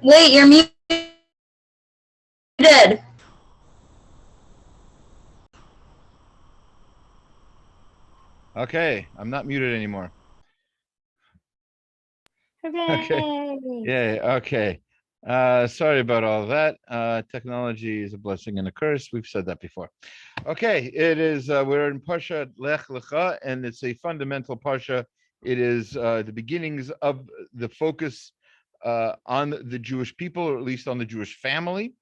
Wait, you're muted. Okay, I'm not muted anymore. Hooray! Okay. Yay. Okay. Sorry about all that. Technology is a blessing and a curse. We've said that before. Okay, it is. We're in Parsha Lech Lecha, and it's a fundamental parsha. It is the beginnings of the focus on the Jewish people, or at least on the Jewish family.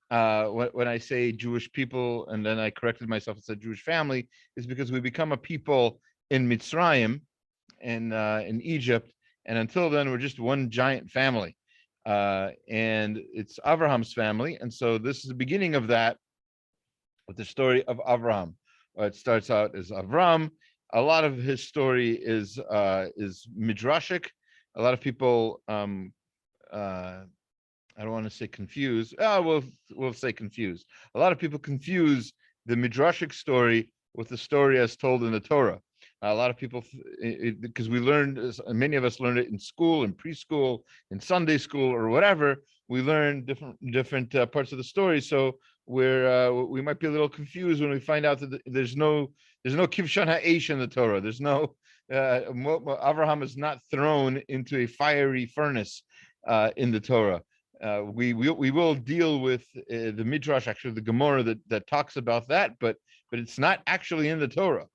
When I say Jewish people, and then I corrected myself and said Jewish family, is because we become a people in Mitzrayim, in Egypt, and until then we're just one giant family, and it's Avraham's family, and so this is the beginning of that with the story of Avraham. It starts out as Avram. A lot of his story is midrashic. A lot of people I don't want to say confused. We'll say confused. A lot of people confuse the midrashic story with the story as told in the Torah. A lot of people, because we learned, many of us learned it in school, in preschool, in Sunday school, or whatever. We learn different parts of the story. So we might be a little confused when we find out that there's no kivshan ha'esh in the Torah. There's no Avraham is not thrown into a fiery furnace in the Torah. We will deal with the midrash, actually the Gemara that talks about that, but it's not actually in the Torah.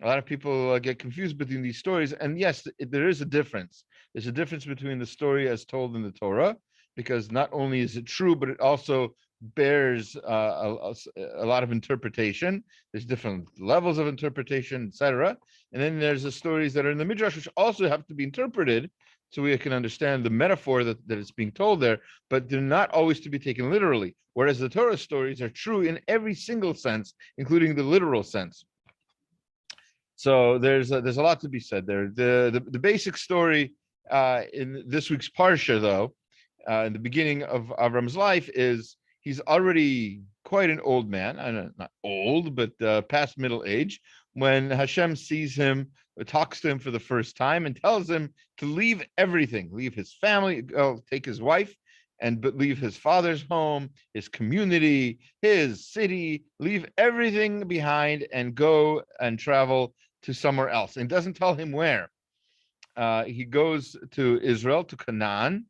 A lot of people get confused between these stories, and yes, there is a difference. There's a difference between the story as told in the Torah, because not only is it true, but it also bears a lot of interpretation. There's different levels of interpretation, etc. And then there's the stories that are in the midrash, which also have to be interpreted, so we can understand the metaphor that is being told there, but they're not always to be taken literally. Whereas the Torah stories are true in every single sense, including the literal sense. So there's a lot to be said there. The basic story in this week's parsha, though, in the beginning of Avram's life, is he's already quite an old man. I know, not old, but past middle age, when Hashem sees him, talks to him for the first time, and tells him to leave everything, leave his family, take his wife, but leave his father's home, his community, his city, leave everything behind and go and travel to somewhere else. And doesn't tell him where. He goes to Israel, to Canaan,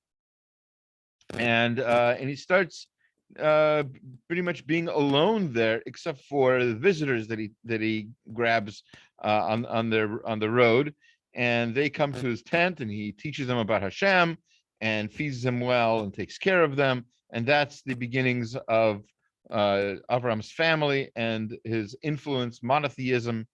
and he starts pretty much being alone there, except for the visitors that he grabs on the road, and they come to his tent, and he teaches them about Hashem and feeds them well and takes care of them, and that's the beginnings of Avram's family and his influence, monotheism.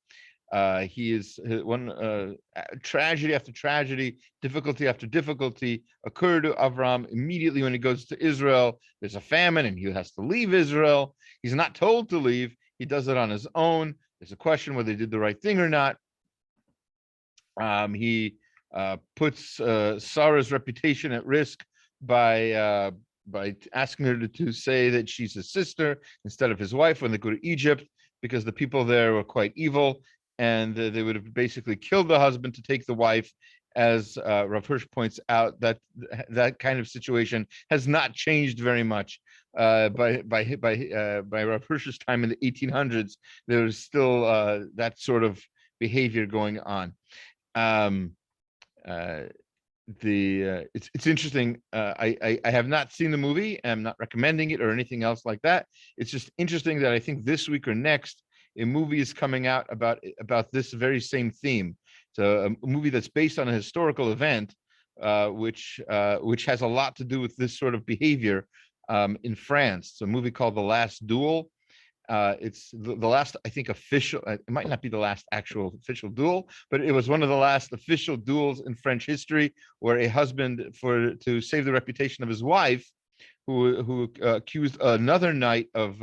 He is one tragedy after tragedy, difficulty after difficulty occur to Avram immediately when he goes to Israel. There's a famine and he has to leave Israel. He's not told to leave. He does it on his own. There's a question whether he did the right thing or not. He puts Sarah's reputation at risk by asking her to say that she's his sister instead of his wife when they go to Egypt, because the people there were quite evil, and they would have basically killed the husband to take the wife. As Rav Hirsch points out, that kind of situation has not changed very much. By Rav Hirsch's time in the 1800s, there was still that sort of behavior going on. It's interesting. I have not seen the movie. I'm not recommending it or anything else like that. It's just interesting that I think this week or next a movie is coming out about this very same theme. So a movie that's based on a historical event, which has a lot to do with this sort of behavior in France. It's a movie called The Last Duel. It's the last, I think, official. It might not be the last actual official duel, but it was one of the last official duels in French history, where a husband, to save the reputation of his wife, who accused another knight of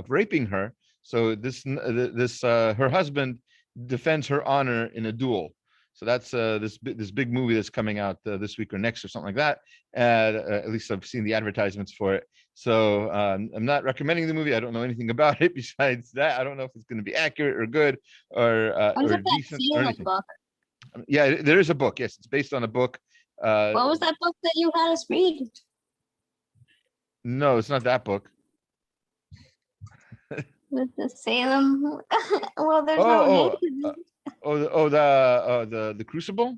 raping her. So her husband defends her honor in a duel. So that's this big movie that's coming out this week or next or something like that. At least I've seen the advertisements for it. So I'm not recommending the movie. I don't know anything about it besides that. I don't know if it's going to be accurate or good or decent or anything. Yeah, there is a book. Yes, it's based on a book What was that book that you had us read? No, it's not that book. With the Salem. Well, there's no name. The Crucible.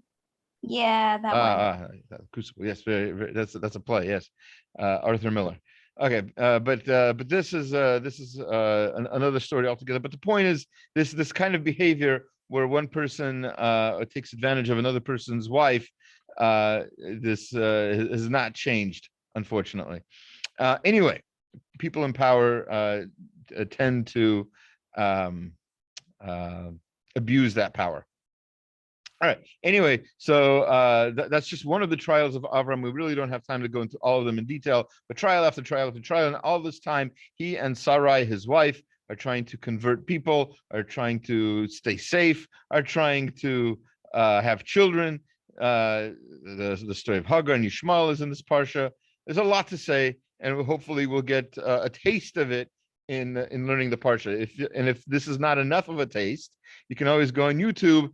Yeah, that one. Crucible. Yes, very. That's a play. Yes, Arthur Miller. Okay, but this is another story altogether. But the point is, this kind of behavior where one person takes advantage of another person's wife, this has not changed, unfortunately. Anyway, people in power tend to abuse that power. All right. Anyway, so that's just one of the trials of Avram. We really don't have time to go into all of them in detail, but trial after trial after trial, and all this time, he and Sarai, his wife, are trying to convert people, are trying to stay safe, are trying to have children. The story of Hagar and Yishmael is in this parsha. There's a lot to say, and hopefully we'll get a taste of it in learning the parsha. If this is not enough of a taste, you can always go on YouTube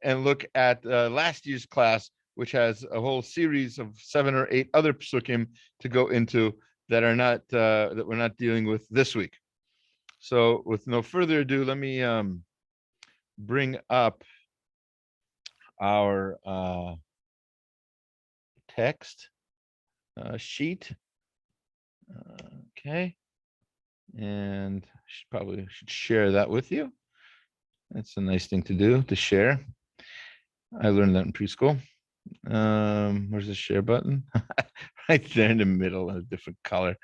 and look at last year's class, which has a whole series of 7 or 8 other psukim to go into that are not that we're not dealing with this week. So, with no further ado, let me bring up our text sheet. Okay, and probably should share that with you. That's a nice thing to do, to share. I learned that in preschool. Where's the share button? Right there in the middle, a different color.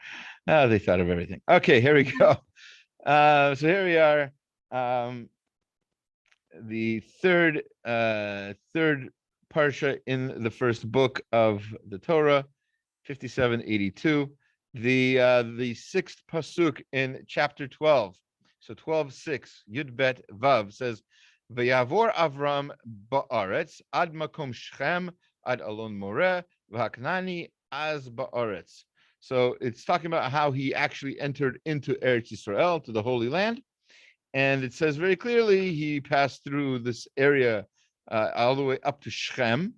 They thought of everything. Okay, here we go. So here we are. The third parsha in the first book of the Torah, 5782. The sixth pasuk in chapter 12. So 12:6, Yud Bet Vav says, V'yavor Avram ba'aretz ad makom Shechem ad alon moreh v'haknani az ba'aretz. So it's talking about how he actually entered into Eretz Yisrael, to the Holy Land, and it says very clearly he passed through this area all the way up to Shechem,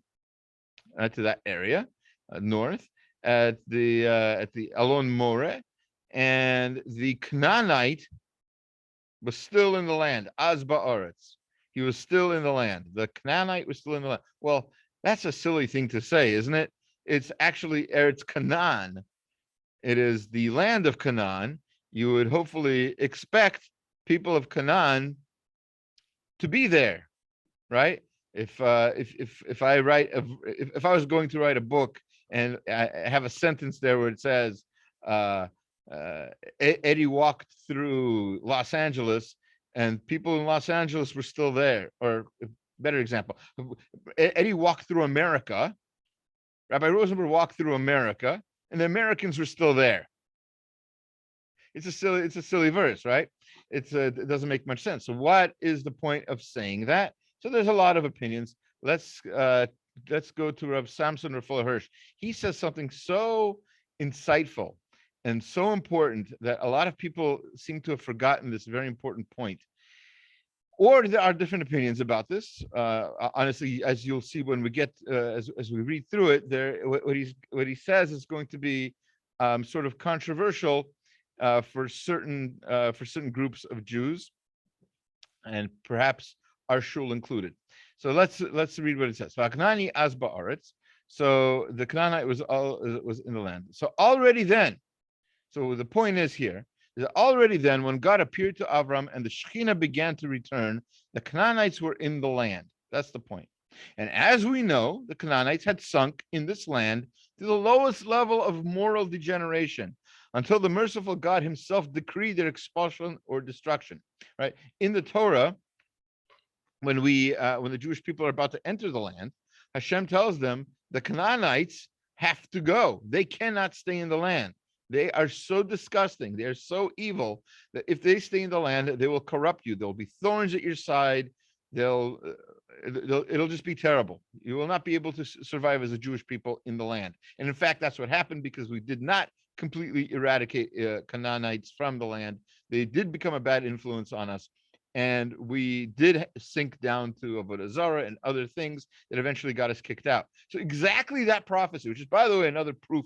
to that area north at the Alon Moreh, and the Canaanite was still in the land. Az ba'aretz. He was still in the land. The Canaanite was still in the land. Well, that's a silly thing to say, isn't it? It's actually Eretz Canaan. It is the land of Canaan. You would hopefully expect people of Canaan to be there, right? If I was going to write a book and I have a sentence there where it says Eddie walked through Los Angeles and people in Los Angeles were still there, or a better example, Eddie walked through America, Rabbi Rosenberg walked through America, and the Americans were still there. It's a silly verse, right? It doesn't make much sense. So what is the point of saying that? So there's a lot of opinions. Let's go to Rav Samson Rafal Hirsch. He says something so insightful and so important that a lot of people seem to have forgotten this very important point. Or there are different opinions about this. Honestly, as you'll see when we get as we read through it, there what he says is going to be sort of controversial for certain groups of Jews, and perhaps our shul included. So let's read what it says. V'aknani az ba'aretz. So the Canaanite was in the land. So already then, so the point is here, that already then, when God appeared to Avram and the Shekhinah began to return, the Canaanites were in the land. That's the point. And as we know, the Canaanites had sunk in this land to the lowest level of moral degeneration until the merciful God himself decreed their expulsion or destruction. Right? In the Torah, when the Jewish people are about to enter the land, Hashem tells them the Canaanites have to go. They cannot stay in the land. They are so disgusting. They are so evil that if they stay in the land, they will corrupt you. There'll be thorns at your side. It'll just be terrible. You will not be able to survive as a Jewish people in the land. And in fact, that's what happened, because we did not completely eradicate Canaanites from the land. They did become a bad influence on us. and we did sink down to Avodah Zarah and other things that eventually got us kicked out. So exactly that prophecy, which is, by the way, another proof,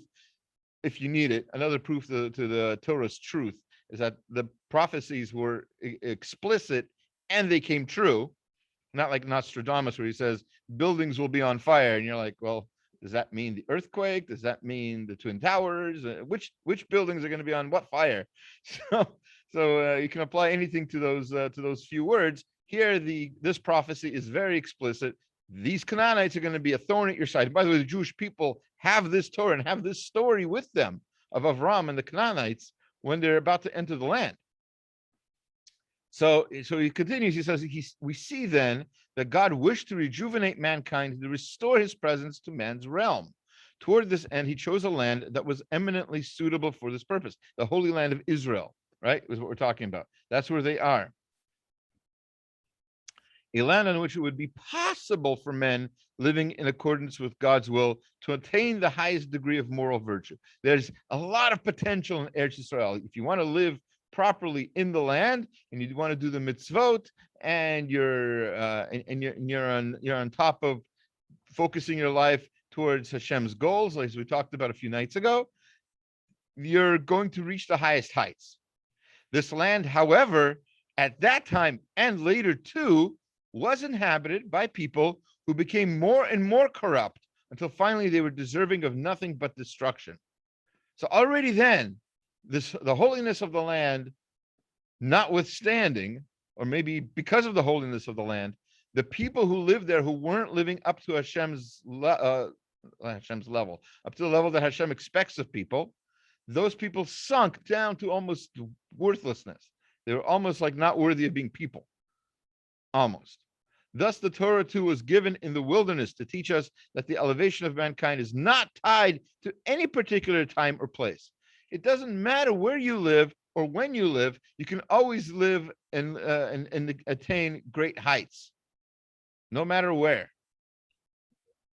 if you need it, another proof to the Torah's truth, is that the prophecies were explicit and they came true. Not like Nostradamus, where he says buildings will be on fire, and you're like, well, does that mean the earthquake? Does that mean the Twin Towers? Which buildings are going to be on what fire? So you can apply anything to those few words. Here, this prophecy is very explicit. These Canaanites are going to be a thorn at your side. By the way, the Jewish people have this Torah and have this story with them of Avram and the Canaanites when they're about to enter the land. So he continues. He says, we see then that God wished to rejuvenate mankind, to restore his presence to man's realm. Toward this end, he chose a land that was eminently suitable for this purpose, the Holy Land of Israel, right, is what we're talking about. That's where they are. A land on which it would be possible for men living in accordance with God's will to attain the highest degree of moral virtue. There's a lot of potential in Eretz Yisrael. If you want to live properly in the land and you want to do the mitzvot, and you're on top of focusing your life towards Hashem's goals, as we talked about a few nights ago, you're going to reach the highest heights. This land, however, at that time and later too, was inhabited by people who became more and more corrupt until finally they were deserving of nothing but destruction. So already then, the holiness of the land notwithstanding, or maybe because of the holiness of the land, the people who lived there who weren't living up to Hashem's level, up to the level that Hashem expects of people, those people sunk down to almost worthlessness. They were almost like not worthy of being people. Almost. Thus, the Torah too was given in the wilderness to teach us that the elevation of mankind is not tied to any particular time or place. It doesn't matter where you live or when you live, you can always live and attain great heights, no matter where.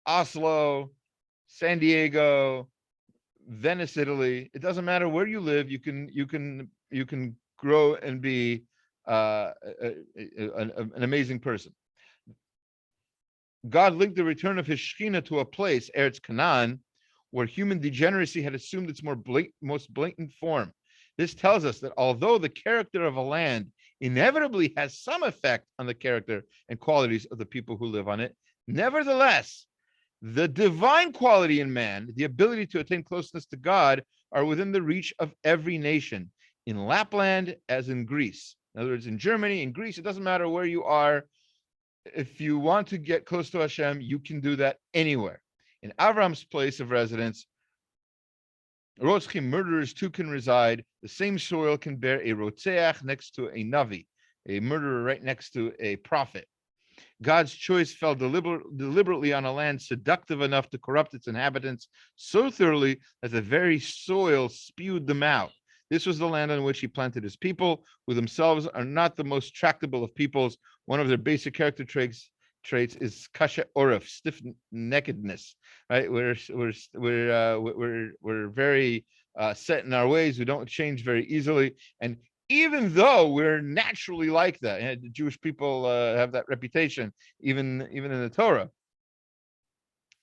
Oslo, San Diego, Venice, Italy. It doesn't matter where you live. You can grow and be an amazing person. God linked the return of his Shekhinah to a place, Eretz Canaan, where human degeneracy had assumed its most blatant form. This tells us that although the character of a land inevitably has some effect on the character and qualities of the people who live on it, nevertheless, the divine quality in man, the ability to attain closeness to God, are within the reach of every nation, in Lapland as in Greece. In other words, in Germany, in Greece, it doesn't matter where you are. If you want to get close to Hashem, you can do that anywhere. In Avram's place of residence, Rotzchim, murderers too, can reside. The same soil can bear a Rotzeach next to a Navi, a murderer right next to a prophet. God's choice fell deliberately on a land seductive enough to corrupt its inhabitants so thoroughly that the very soil spewed them out. This was the land on which he planted his people, who themselves are not the most tractable of peoples. One of their basic character traits is kasha orif, stiff-neckedness. Right? We're very set in our ways. We don't change very easily. And even though we're naturally like that, and the Jewish people have that reputation, even in the Torah,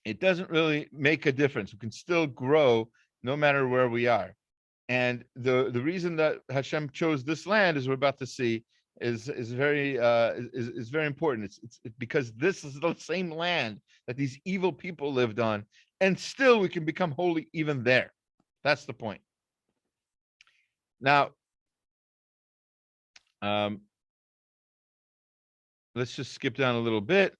it doesn't really make a difference. We can still grow no matter where we are. And the reason that Hashem chose this land, as we're about to see, is very important. It's because this is the same land that these evil people lived on, and still we can become holy even there. That's the point. Now, let's just skip down a little bit.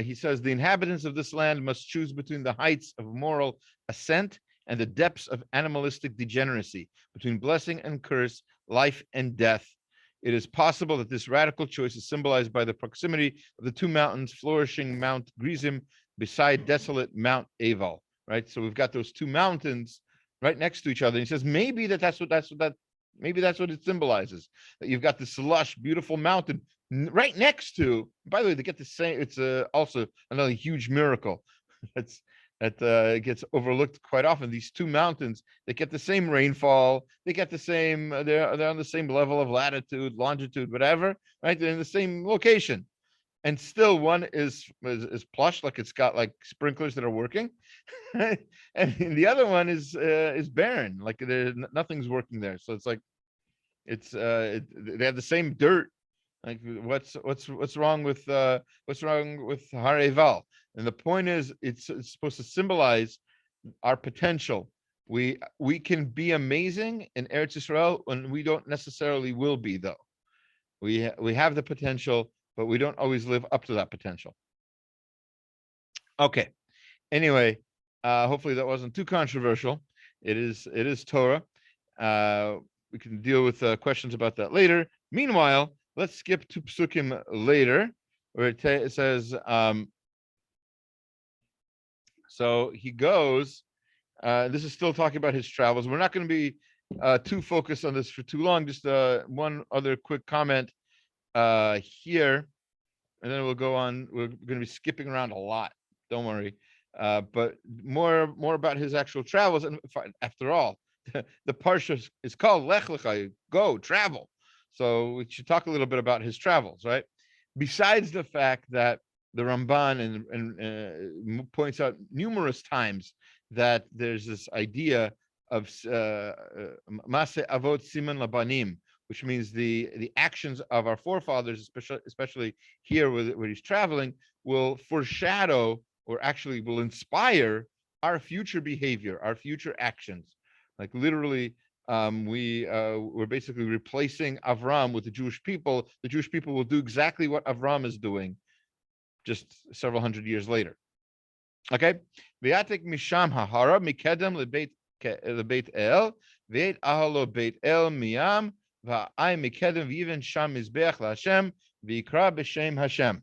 He says the inhabitants of this land must choose between the heights of moral ascent and the depths of animalistic degeneracy, between blessing and curse, life and death. It is possible that this radical choice is symbolized by the proximity of the two mountains, flourishing Mount Gerizim beside desolate Mount Aval. Right, so we've got those two mountains right next to each other. And he says maybe that's what it symbolizes. That you've got this lush, beautiful mountain right next to. By the way, they get the same. It's also another huge miracle. that gets overlooked quite often. These two mountains, they get the same rainfall, they get the same, they're on the same level of latitude, longitude, whatever, right? They're in the same location. And still one is plush, like it's got like sprinklers that are working. And the other one is barren, like nothing's working there. So it's like, they have the same dirt. Like what's wrong with Hareval? And the point is, it's supposed to symbolize our potential. We can be amazing in Eretz Yisrael, and we don't necessarily will be, though. We have the potential, but we don't always live up to that potential. Okay. Anyway, hopefully that wasn't too controversial. It is Torah. We can deal with questions about that later. Meanwhile, let's skip to Psukim later, where it says, so he goes, this is still talking about his travels. We're not going to be too focused on this for too long. Just one other quick comment here, and then we'll go on. We're going to be skipping around a lot. Don't worry. But more about his actual travels. And after all, the parsha is called Lech, Lecha, go, travel. So we should talk a little bit about his travels, right? Besides the fact that the Ramban and points out numerous times that there's this idea of Maseh Avot Siman Labanim, which means the actions of our forefathers, especially here where he's traveling, will foreshadow or actually will inspire our future behavior, our future actions. Like literally, we're basically replacing Avram with the Jewish people. The Jewish people will do exactly what Avram is doing, just several hundred years later. Okay, V'yatek misham hahara mikedem lebeit el v'et ahalo beit el miyam v'ai mikedem v'yiven sham mizbeach laHashem v'yikra b'shem Hashem.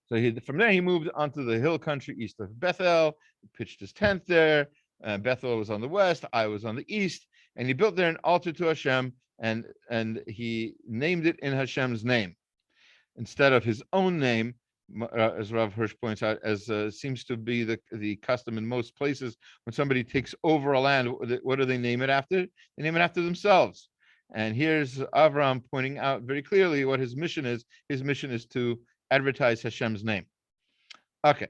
So from there he moved onto the hill country east of Bethel, pitched his tent there. Bethel was on the west, Ai was on the east, and he built there an altar to Hashem, and he named it in Hashem's name instead of his own name, as Rav Hirsch points out, as seems to be the custom in most places. When somebody takes over a land, what do they name it after? They name it after themselves. And here's Avram pointing out very clearly what his mission is. His mission is to advertise Hashem's name. Okay,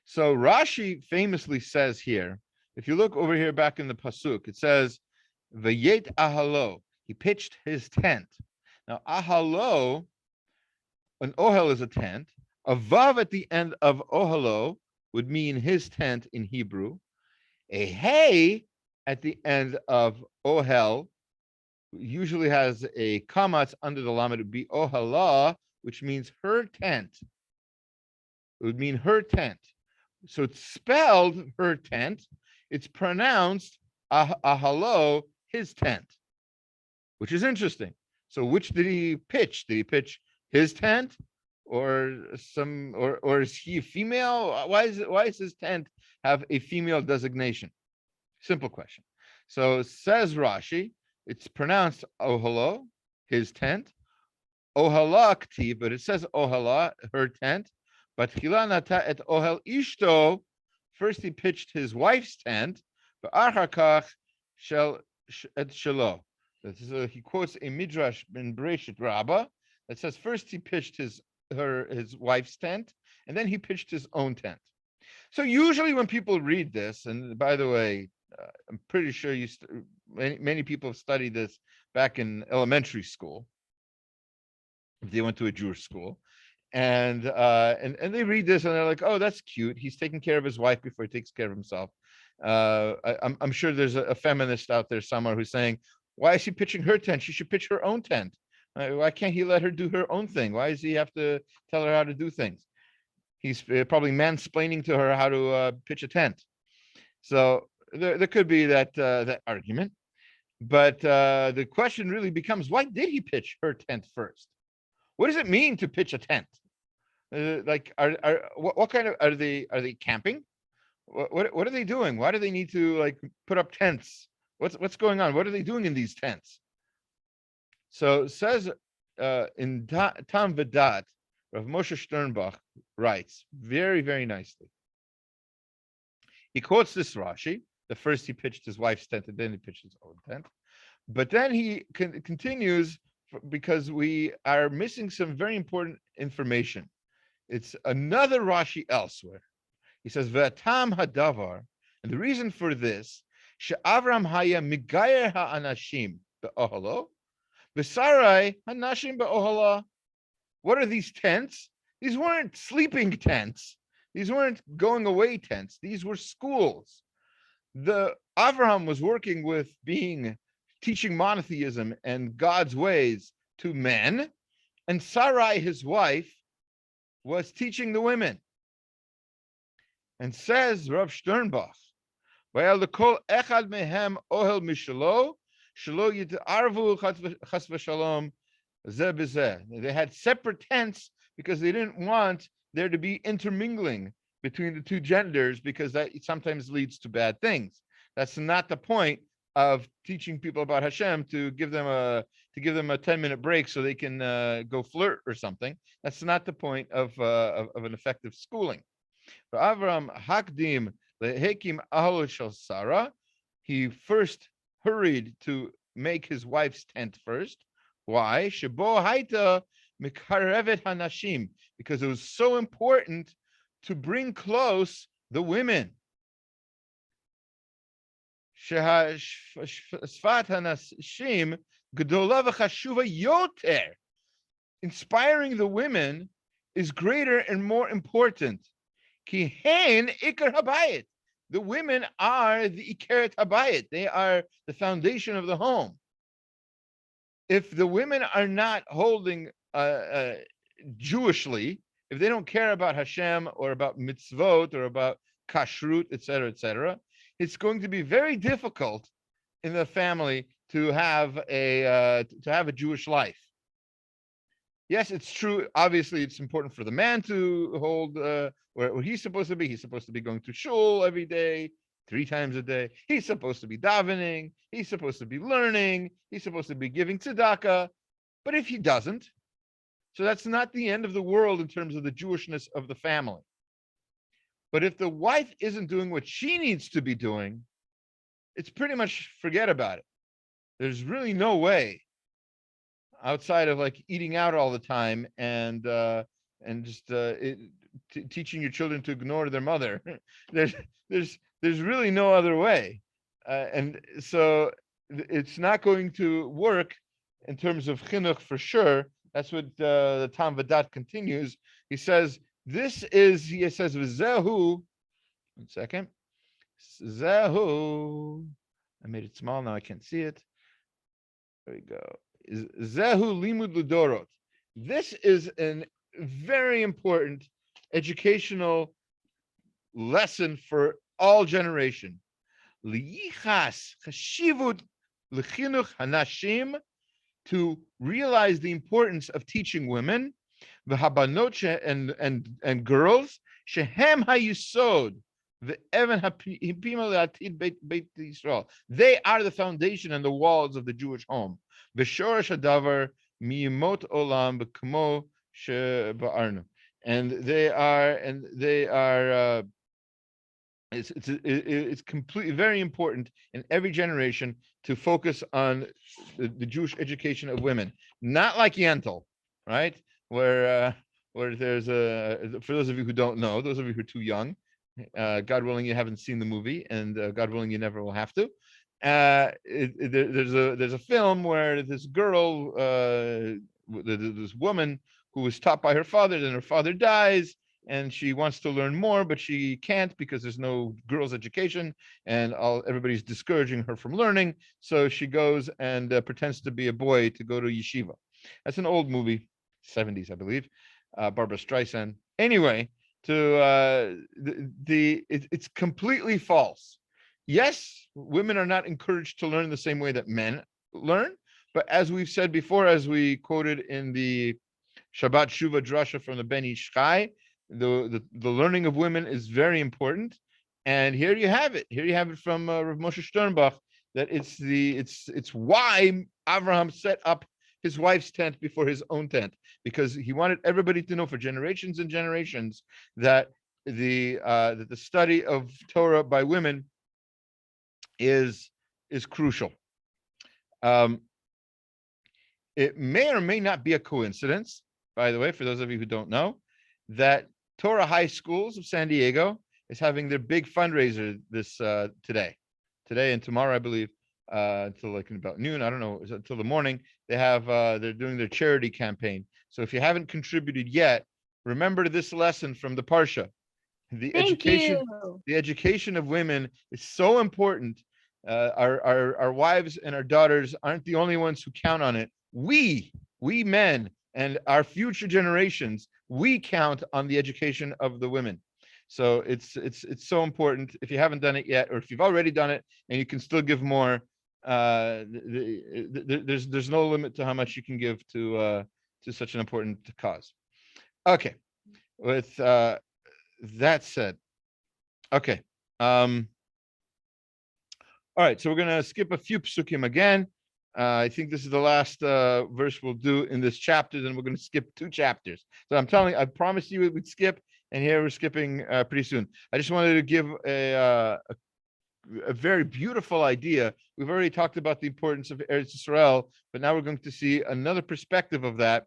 so Rashi famously says here, if you look over here back in the pasuk, it says, "Vayet ahalo." He pitched his tent. Now, ahalo, an ohel is a tent. A vav at the end of ohelo would mean his tent in Hebrew. A hey at the end of ohel usually has a kamatz under the lamed. It would be ohala, which means her tent. It would mean her tent. So it's spelled her tent. It's pronounced ahalo, his tent, which is interesting. So which did he pitch? Did he pitch his tent, or is he female? Why is his tent have a female designation? Simple question. So says Rashi, it's pronounced ohalo, his tent. Ohala ktiv, but it says ohala, her tent. But chila nata et ohel ishto. First, he pitched his wife's tent, but achar kach shel et shelo. He quotes a midrash in Bereshit Rabbah that says first he pitched his wife's tent, and then he pitched his own tent. So usually when people read this, and by the way, I'm pretty sure many people have studied this back in elementary school, if they went to a Jewish school. And they read this and they're like, oh, that's cute. He's taking care of his wife before he takes care of himself. I'm sure there's a feminist out there somewhere who's saying, why is she pitching her tent? She should pitch her own tent. Why can't he let her do her own thing? Why does he have to tell her how to do things? He's probably mansplaining to her how to pitch a tent. So there could be that argument. But the question really becomes, why did he pitch her tent first? What does it mean to pitch a tent? What kind of are they camping? What are they doing? Why do they need to like put up tents? What's going on? What are they doing in these tents? So it says in Tam Vedat, Rav Moshe Sternbach writes very, very nicely. He quotes this Rashi. The first he pitched his wife's tent, and then he pitched his own tent. But then he continues because we are missing some very important information. It's another Rashi elsewhere. He says, "V'atam hadavar," and the reason for this, she'Avram haya migayer ha'anashim be'ohalo, v'Sarai hanashim be'ohala. What are these tents? These weren't sleeping tents. These weren't going away tents. These were schools. The Avraham was working with teaching monotheism and God's ways to men, and Sarai, his wife, was teaching the women. And says Rav Sternbach, "V'yal echad mehem ohel mishalo, shelo yit'arvu chas v'shalom zeh b'zeh." They had separate tents because they didn't want there to be intermingling between the two genders, because that sometimes leads to bad things. That's not the point of teaching people about Hashem, to give them a 10-minute break so they can go flirt or something. That's not the point of an effective schooling. For Avram hakdim lehekim ahol shel Sarah, he first hurried to make his wife's tent first. Why? Shebo haita mikarevet hanashim, because it was so important to bring close the women. Sfat hanashim gedola v'chashuva yoter. Inspiring the women is greater and more important. Ki hen ikar habayit. The women are the ikeret habayit. They are the foundation of the home. If the women are not holding Jewishly, if they don't care about Hashem or about mitzvot or about kashrut, etc., it's going to be very difficult in the family to have a Jewish life. Yes, it's true. Obviously, it's important for the man to hold where he's supposed to be. He's supposed to be going to shul every day, 3 times a day. He's supposed to be davening. He's supposed to be learning. He's supposed to be giving tzedakah. But if he doesn't, so that's not the end of the world in terms of the Jewishness of the family. But if the wife isn't doing what she needs to be doing, it's pretty much forget about it. There's really no way, outside of like eating out all the time and just teaching your children to ignore their mother. There's really no other way, and so it's not going to work in terms of chinuch for sure. That's what the Tam Vadat continues. He says, V'zehu, one second, Zehu, I made it small, now I can't see it. There we go. Zehu limud ludorot. This is a very important educational lesson for all generation. Liyichas chashivut lechinuch hanashim, to realize the importance of teaching women, v'habanot and girls, shehem hayisod ve'evan hapima le'atid beit Yisrael. They are the foundation and the walls of the Jewish home. V'shorash hadavar miyimot olam b'kmo she'ba'arnu. And they are. It's completely very important in every generation to focus on the Jewish education of women, not like Yentl, right? Where there's for those of you who don't know, those of you who are too young, God willing, you haven't seen the movie, and God willing, you never will have to. There's a film where this girl, this woman who was taught by her father, then her father dies, and she wants to learn more, but she can't because there's no girls' education, and everybody's discouraging her from learning. So she goes and pretends to be a boy to go to yeshiva. That's an old movie, 70s, I believe. Barbara Streisand. Anyway, it's completely false. Yes, women are not encouraged to learn the same way that men learn, but as we've said before, as we quoted in the Shabbat Shuva Drasha from the Ben Ish Chai, the learning of women is very important. And here you have it. Here you have it from Rav Moshe Sternbach, that it's why Avraham set up his wife's tent before his own tent, because he wanted everybody to know for generations and generations that that the study of Torah by women is crucial. It may or may not be a coincidence, by the way, for those of you who don't know, that Torah High Schools of San Diego is having their big fundraiser this today and tomorrow, I believe, until like in about noon. I don't know, until the morning. They have they're doing their charity campaign. So if you haven't contributed yet, remember this lesson from the Parsha. The education of women is so important. Our wives and our daughters aren't the only ones who count on it. We men and our future generations, we count on the education of the women. So it's so important. If you haven't done it yet, or if you've already done it and you can still give more, there's no limit to how much you can give to such an important cause. Okay, with that said, okay. All right, so we're going to skip a few psukim again. I think this is the last verse we'll do in this chapter, then we're going to skip 2 chapters. So I promised you we'd skip, and here we're skipping pretty soon. I just wanted to give a very beautiful idea. We've already talked about the importance of Eretz Yisrael, but now we're going to see another perspective of that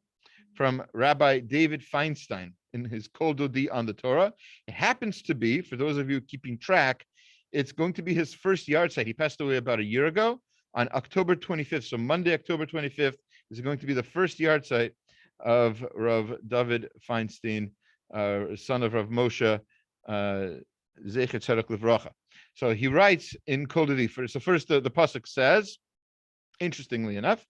from Rabbi David Feinstein in his Kol Dodi on the Torah. It happens to be, for those of you keeping track, it's going to be his first yard site. He passed away about a year ago on October 25th. So Monday, October 25th is going to be the first yard site of Rav David Feinstein, son of Rav Moshe, Zecher Tzedek Livracha. So he writes in Kol Dodi. So first the pasuk says, interestingly enough,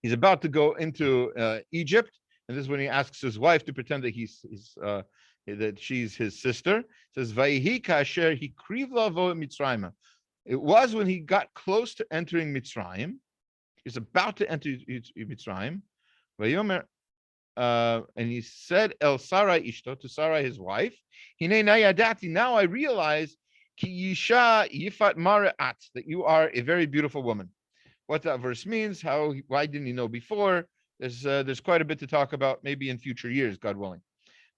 he's about to go into Egypt, and this is when he asks his wife to pretend that that she's his sister. It says, "Vayihi kasher hikriv lavo Mitzrayim." It was when he got close to entering Mitzrayim. He's about to enter Mitzrayim. Vayomer, and he said, "El Sarai ishto," to Sarai his wife, "Hinei nayadati." Now I realize, ki yisha yifat maraat, that you are a very beautiful woman. What that verse means, why didn't he know before? There's quite a bit to talk about, maybe in future years, God willing.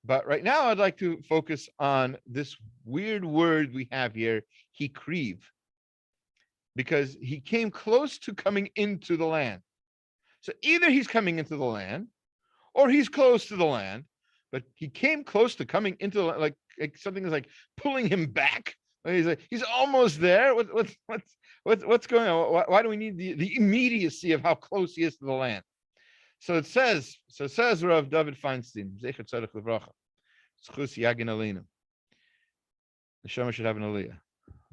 But right now, I'd like to focus on this weird word we have here, hikriv, because he came close to coming into the land. So either he's coming into the land, or he's close to the land, but he came close to coming into the land, like something is like pulling him back. He's almost there. What's going on? Why do we need the immediacy of how close he is to the land? So it says Rav David Feinstein, Zecher Tzedek Livracha, Zchus Yagin Aleinu. The Neshama should have an aliyah.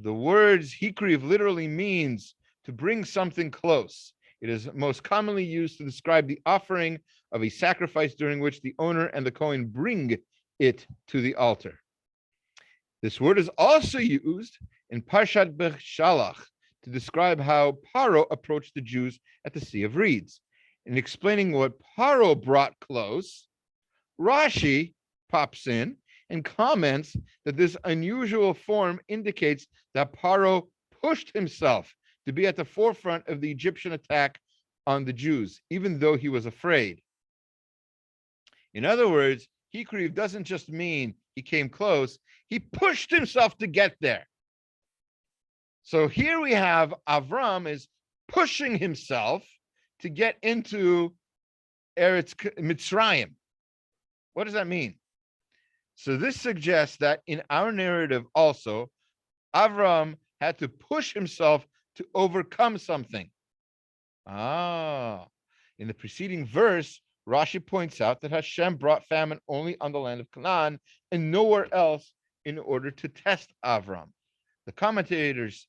The words hikriv literally means to bring something close. It is most commonly used to describe the offering of a sacrifice during which the owner and the Kohen bring it to the altar. This word is also used in Parshat Beshalach to describe how Paro approached the Jews at the Sea of Reeds. In explaining what Paro brought close, Rashi pops in and comments that this unusual form indicates that Paro pushed himself to be at the forefront of the Egyptian attack on the Jews, even though he was afraid. In other words, hikriv doesn't just mean he came close, he pushed himself to get there. So here we have Avram is pushing himself to get into Eretz Mitzrayim. What does that mean? So this suggests that in our narrative also, Avram had to push himself to overcome something. In the preceding verse, Rashi points out that Hashem brought famine only on the land of Canaan and nowhere else in order to test Avram. The commentators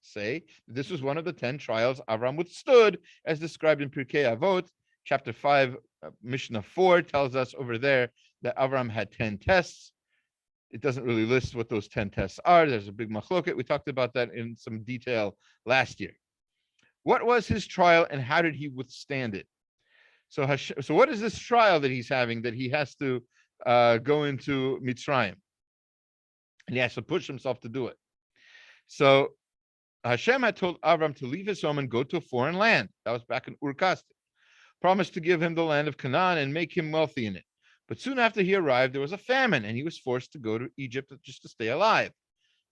say this was one of the 10 trials Avram withstood, as described in Pirkei Avot, chapter 5, Mishnah 4 tells us over there that Avram had 10 tests. It doesn't really list what those 10 tests are. There's a big machloket. We talked about that in some detail last year. What was his trial and how did he withstand it? So what is this trial that he's having that he has to go into Mitzrayim? And he has to push himself to do it. So Hashem had told Avram to leave his home and go to a foreign land. That was back in Ur Kasdim. Promised to give him the land of Canaan and make him wealthy in it. But soon after he arrived, there was a famine, and he was forced to go to Egypt just to stay alive.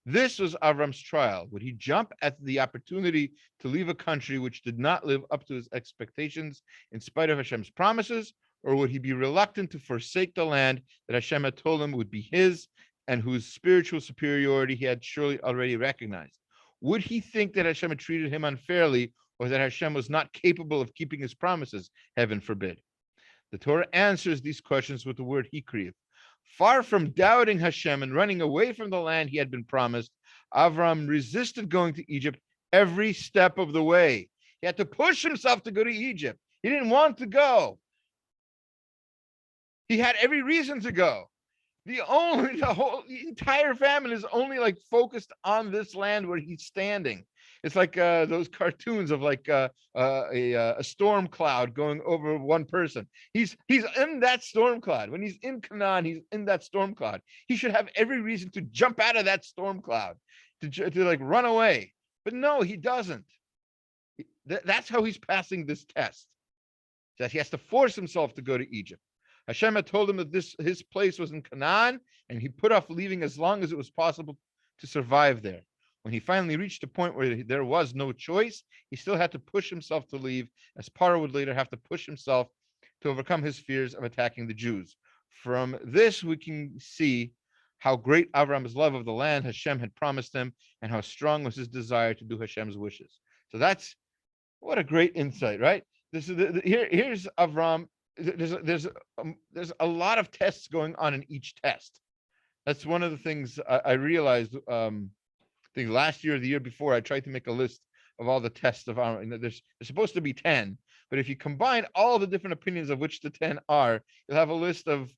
This was Avram's trial. Would he jump at the opportunity to leave a country which did not live up to his expectations in spite of Hashem's promises, or would he be reluctant to forsake the land that Hashem had told him would be his and whose spiritual superiority he had surely already recognized? Would he think that Hashem had treated him unfairly, or that Hashem was not capable of keeping his promises? Heaven forbid. The Torah answers these questions with the word hikriv. Far from doubting Hashem and running away from the land he had been promised, Avram resisted going to Egypt every step of the way. He had to push himself to go to Egypt. He didn't want to go. He had every reason to go. The entire famine is only like focused on this land where he's standing. It's like those cartoons of like a storm cloud going over one person. He's in that storm cloud. When he's in Canaan, he's in that storm cloud. He should have every reason to jump out of that storm cloud, to like run away. But no, he doesn't. That's how he's passing this test. That he has to force himself to go to Egypt. Hashem had told him that his place was in Canaan, and he put off leaving as long as it was possible to survive there. When he finally reached a point where there was no choice, he still had to push himself to leave, as Paro would later have to push himself to overcome his fears of attacking the Jews. From this, we can see how great Avram's love of the land Hashem had promised him, and how strong was his desire to do Hashem's wishes. So that's what a great insight, right? This is here's Avram. There's a lot of tests going on in each test. That's one of the things I realized. I think last year or the year before, I tried to make a list of all the tests of Avram. There's supposed to be 10, but if you combine all the different opinions of which the 10 are, you'll have a list of.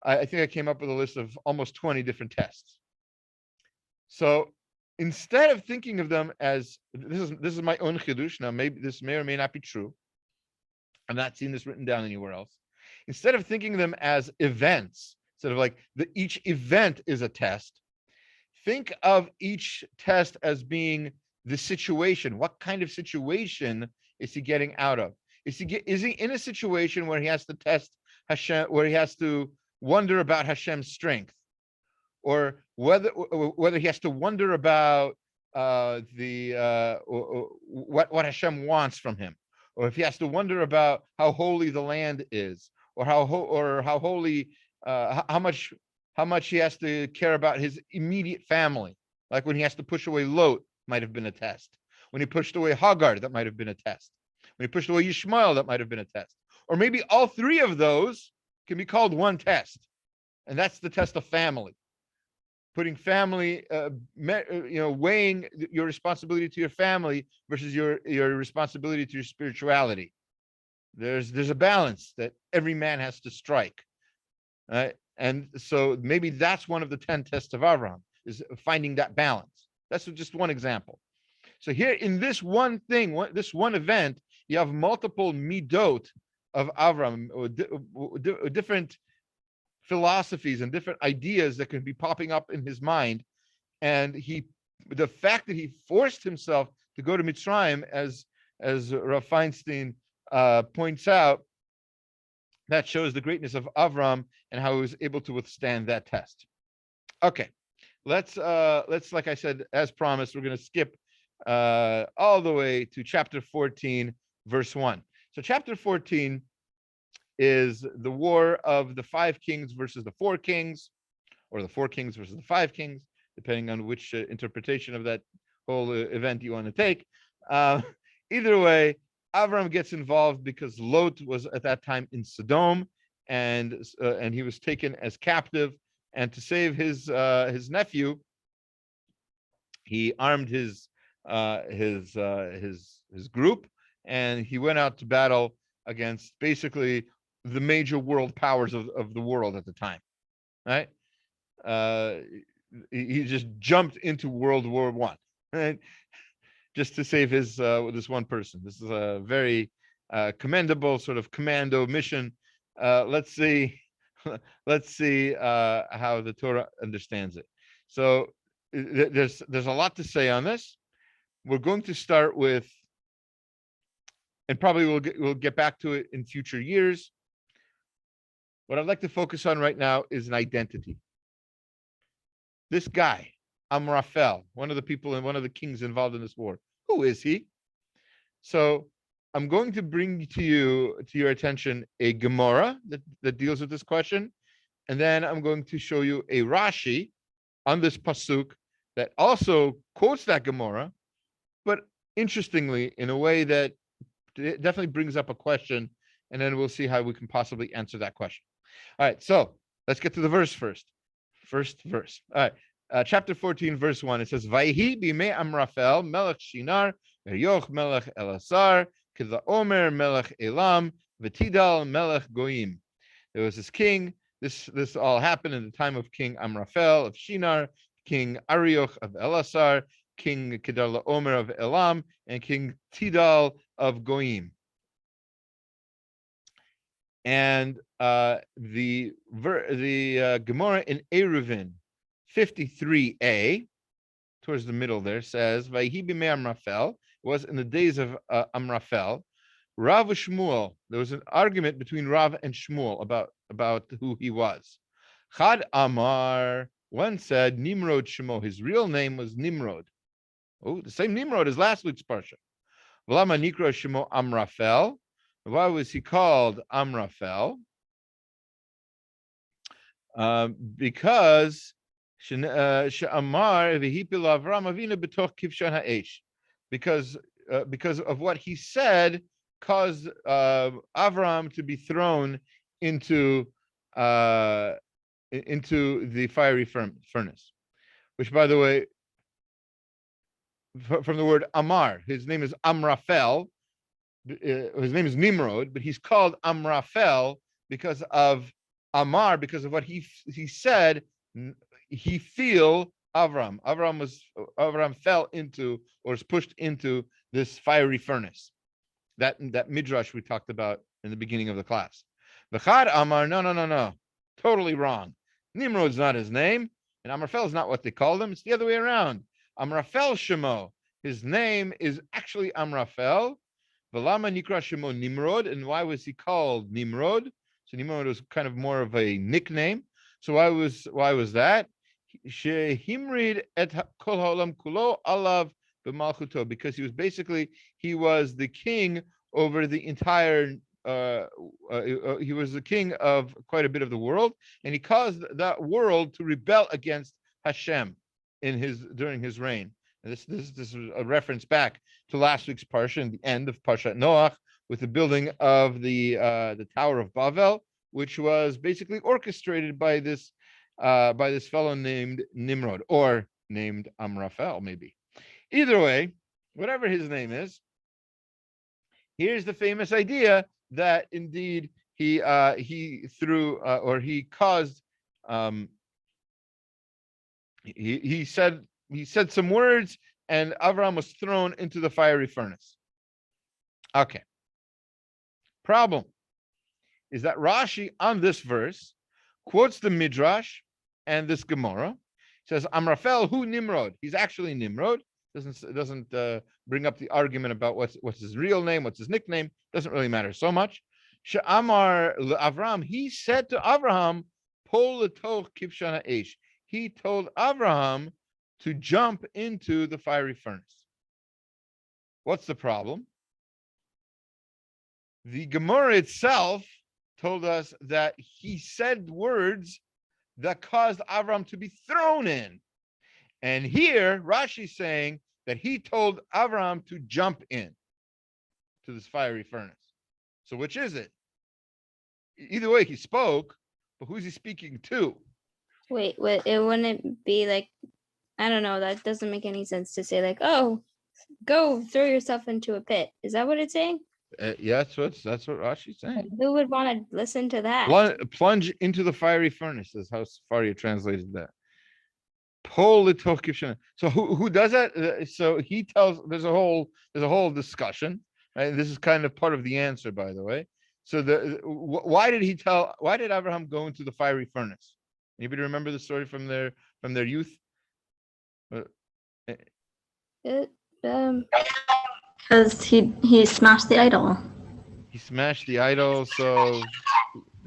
I think I came up with a list of almost 20 different tests. So instead of thinking of them as this is my own chidush. Now maybe this may or may not be true. I'm not seeing this written down anywhere else. Instead of thinking of them as events, sort of like each event is a test, think of each test as being the situation. What kind of situation is he getting out of? Is he in a situation where he has to test Hashem, where he has to wonder about Hashem's strength, or whether he has to wonder about what Hashem wants from him, or if he has to wonder about how holy the land is, or how holy, how much he has to care about his immediate family. Like when he has to push away Lot, might have been a test. When he pushed away Hagar, that might have been a test. When he pushed away Yishmael, that might have been a test. Or maybe all three of those can be called one test, and that's the test of family. Putting family, weighing your responsibility to your family versus your responsibility to your spirituality. There's a balance that every man has to strike, right? And so maybe that's one of the 10 tests of Avram, is finding that balance. That's just one example. So here in this one thing, this one event, you have multiple midot of Avram, or different philosophies and different ideas that can be popping up in his mind. And the fact that he forced himself to go to Mitzrayim, as Rav Feinstein points out, that shows the greatness of Avram and how he was able to withstand that test. Okay, let's like I said, as promised, we're going to skip all the way to chapter 14, verse 1. So chapter 14 is the war of the 5 kings versus the 4 kings, or the 4 kings versus the 5 kings, depending on which interpretation of that whole event you want to take. Either way, Avram gets involved because Lot was at that time in Sodom, and he was taken as captive. And to save his nephew, he armed his group, and he went out to battle against basically the major world powers of the world at the time, right? He just jumped into World War I, right? Just to save his this one person. This is a very commendable sort of commando mission. Let's see how the Torah understands it. So there's a lot to say on this. We're going to start with, and probably we'll get back to it in future years. What I'd like to focus on right now is an identity. This guy, Amrafel, one of the people and one of the kings involved in this war. Who is he? So I'm going to bring to your attention a Gemara that deals with this question. And then I'm going to show you a Rashi on this pasuk that also quotes that Gemara, but interestingly, in a way that definitely brings up a question, and then we'll see how we can possibly answer that question. All right, so let's get to the verse first. First verse. All right, chapter 14, verse 1. It says, Vayhi bimei Amrafel, melech Shinar, Yoch melech Elasar, Kidla Omer melech Elam, V'tidal melech Goyim. There was this king. This all happened in the time of King Amrafel of Shinar, King Arioch of Elasar, King Kedar Omer of Elam, and King Tidal of Goyim. And the Gemara in Eruvin 53a, towards the middle there, says, Vayhi bimei Amrafel, was in the days of Amrafel, Rav Shmuel, there was an argument between Rav and Shmuel about who he was. Chad Amar, one said Nimrod Shemo, his real name was Nimrod. Oh, the same Nimrod as last week's parsha. V'lama nikra Shemo Amrafel. Why was he called Amrafel? Because She'amar v'hipil Avram Avinu b'toch kivshan ha'esh. Because of what he said caused Avram to be thrown into the fiery furnace, which, by the way, from the word Amar, his name is Amrafel. His name is Nimrod, but he's called Amrafel because of Amar, because of what he said. He feel Avram. Avram fell into, or was pushed into, this fiery furnace. That midrash we talked about in the beginning of the class. V'chad Amar, no, totally wrong. Nimrod's not his name, and Amrafel is not what they called him. It's the other way around. Amrafel Shemo, his name is actually Amrafel. V'lama nikra Shemo Nimrod, and why was he called Nimrod? So Nimrod was kind of more of a nickname. So why was that? Shehimrid et kol ha'olam kulo alav b'malchuto, because he was the king over the entire. He was the king of quite a bit of the world, and he caused that world to rebel against H-Shem during his reign. And this is a reference back to last week's parsha, and the end of Parshat Noach, with the building of the Tower of Babel, which was basically orchestrated by this fellow named Nimrod, or named Amrafel, maybe. Either way, whatever his name is, here's the famous idea that indeed he said some words, and Avram was thrown into the fiery furnace. Okay. Problem is that Rashi on this verse quotes the midrash and this Gemara. Says Amrafel, who Nimrod? He's actually Nimrod. Doesn't bring up the argument about what's his real name, what's his nickname. Doesn't really matter so much. She'amar Avram, he said to Avraham, Pol letoch kivshana eish. He told Avraham to jump into the fiery furnace. What's the problem? The Gemara itself told us that he said words that caused Avram to be thrown in. And here, Rashi's saying that he told Avram to jump in to this fiery furnace. So which is it? Either way, he spoke, but who's he speaking to? Wait, it wouldn't be like, I don't know, that doesn't make any sense to say like, oh, go throw yourself into a pit. Is that what it's saying? Yeah, that's what Rashi's saying. Who would want to listen to that? Plunge into the fiery furnace is how Sfaria translated that. So who does that? So he tells. There's a whole discussion. Right? This is kind of part of the answer, by the way. So why did Avraham go into the fiery furnace? Anybody remember the story from their youth? Because he smashed the idol. He smashed the idol. So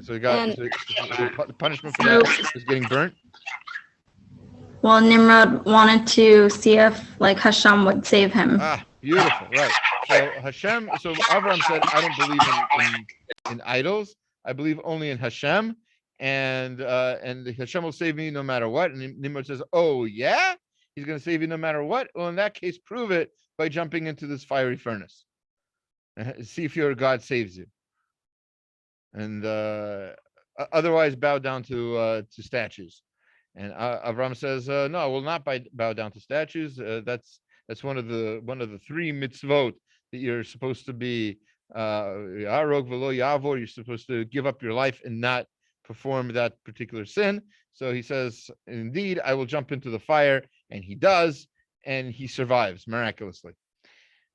So he got And- so the punishment for that is getting burnt. Well, Nimrod wanted to see if like Hashem would save him. Ah, beautiful, right? So Hashem. So Avram said, "I don't believe in idols. I believe only in Hashem, and Hashem will save me no matter what." And Nimrod says, "Oh yeah, he's going to save you no matter what. Well, in that case, prove it by jumping into this fiery furnace. See if your God saves you, and otherwise bow down to statues." And Avram says, "No, I will not bow down to statues. That's one of the three mitzvot that you're supposed to be arog velo yavor. You're supposed to give up your life and not perform that particular sin." So he says, "Indeed, I will jump into the fire," and he does, and he survives miraculously.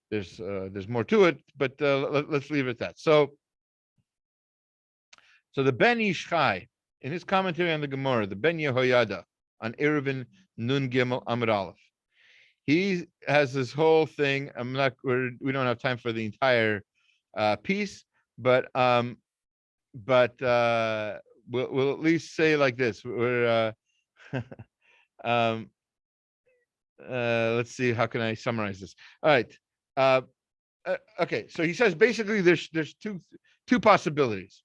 There's more to it, but let's leave it at that. So the Ben Ish Chai, in his commentary on the Gemara, the Ben Yehoyada on Eruvin Nun Gimel Amud Aleph, he has this whole thing. We don't have time for the entire piece, but we'll at least say like this. Let's see, how can I summarize this? All right. Okay, so he says basically there's two possibilities.